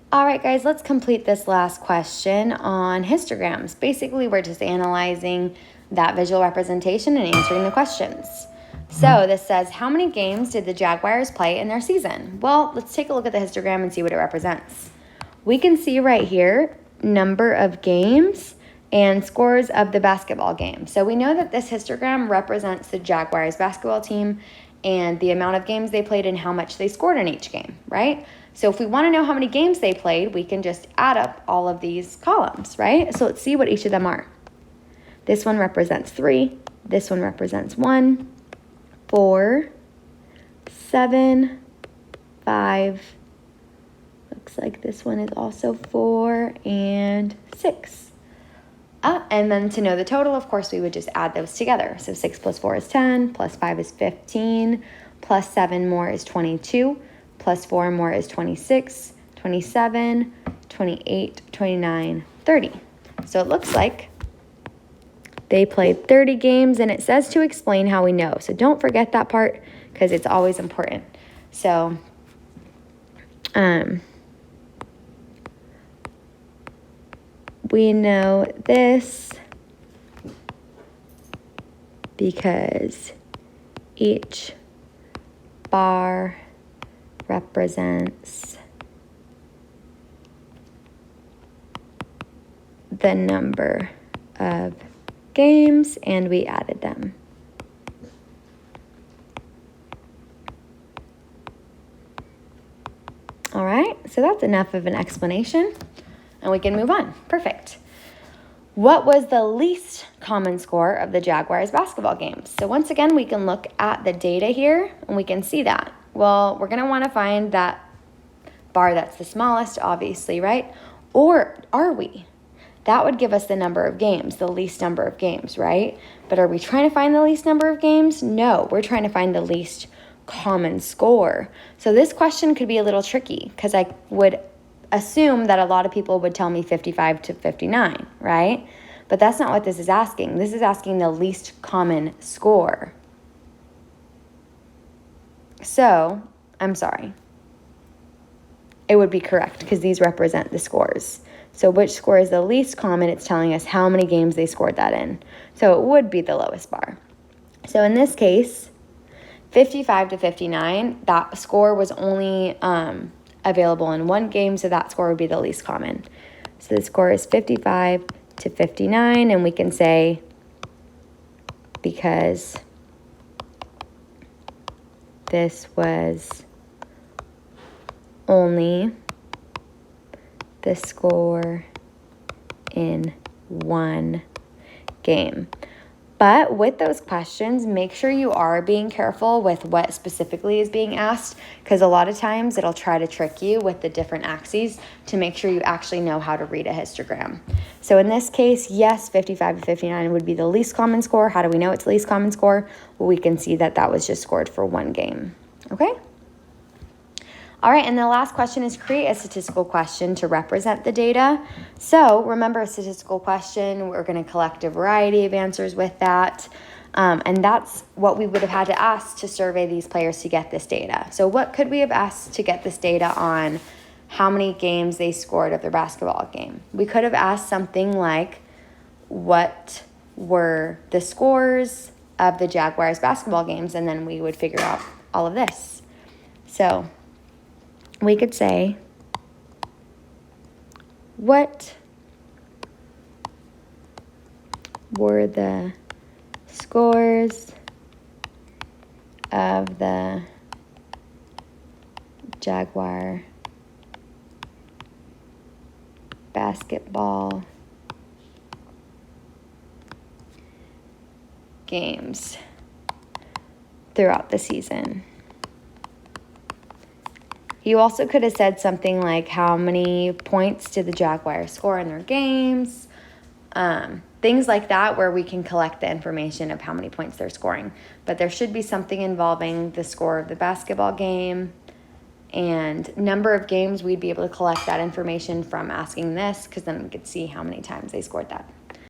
All right, guys, let's complete this last question on histograms. Basically, we're just analyzing that visual representation and answering the questions. So this says, how many games did the Jaguars play in their season? Well, let's take a look at the histogram and see what it represents. We can see right here, number of games and scores of the basketball game. So we know that this histogram represents the Jaguars basketball team and the amount of games they played and how much they scored in each game, right? So if we want to know how many games they played, we can just add up all of these columns, right? So let's see what each of them are. This one represents 3. This one represents 1, 4, 7, 5. Looks like this one is also 4 and 6. And then to know the total, of course, we would just add those together. So 6 plus 4 is 10, plus 5 is 15, plus 7 more is 22, plus 4 more is 26, 27, 28, 29, 30. So it looks like they played 30 games, and it says to explain how we know. So don't forget that part because it's always important. So, we know this because each bar represents the number of games, and we added them. All right, so that's enough of an explanation, and we can move on. Perfect. What was the least common score of the Jaguars basketball games? So once again, we can look at the data here, and we can see that. Well, we're going to want to find that bar that's the smallest, obviously, right? Or are we? That would give us the number of games, the least number of games, right? But are we trying to find the least number of games? No, we're trying to find the least common score. So this question could be a little tricky because I would assume that a lot of people would tell me 55 to 59, right? But that's not what this is asking. This is asking the least common score. So, I'm sorry. It would be correct because these represent the scores. So which score is the least common? It's telling us how many games they scored that in. So it would be the lowest bar. So in this case, 55 to 59, that score was only available in one game, so that score would be the least common. So the score is 55 to 59, and we can say because this was only the score in one game. But with those questions, make sure you are being careful with what specifically is being asked, because a lot of times it'll try to trick you with the different axes to make sure you actually know how to read a histogram. So in this case, yes, 55 to 59 would be the least common score. How do we know it's the least common score? Well, we can see that that was just scored for one game. Okay? All right, and the last question is create a statistical question to represent the data. So remember, a statistical question, we're going to collect a variety of answers with that. And that's what we would have had to ask to survey these players to get this data. So what could we have asked to get this data on how many games they scored of their basketball game? We could have asked something like, what were the scores of the Jaguars basketball games? And then we would figure out all of this. So we could say, what were the scores of the Jaguar basketball games throughout the season? You also could have said something like, how many points did the Jaguars score in their games? Things like that, where we can collect the information of how many points they're scoring. But there should be something involving the score of the basketball game and number of games. We'd be able to collect that information from asking this, because then we could see how many times they scored that.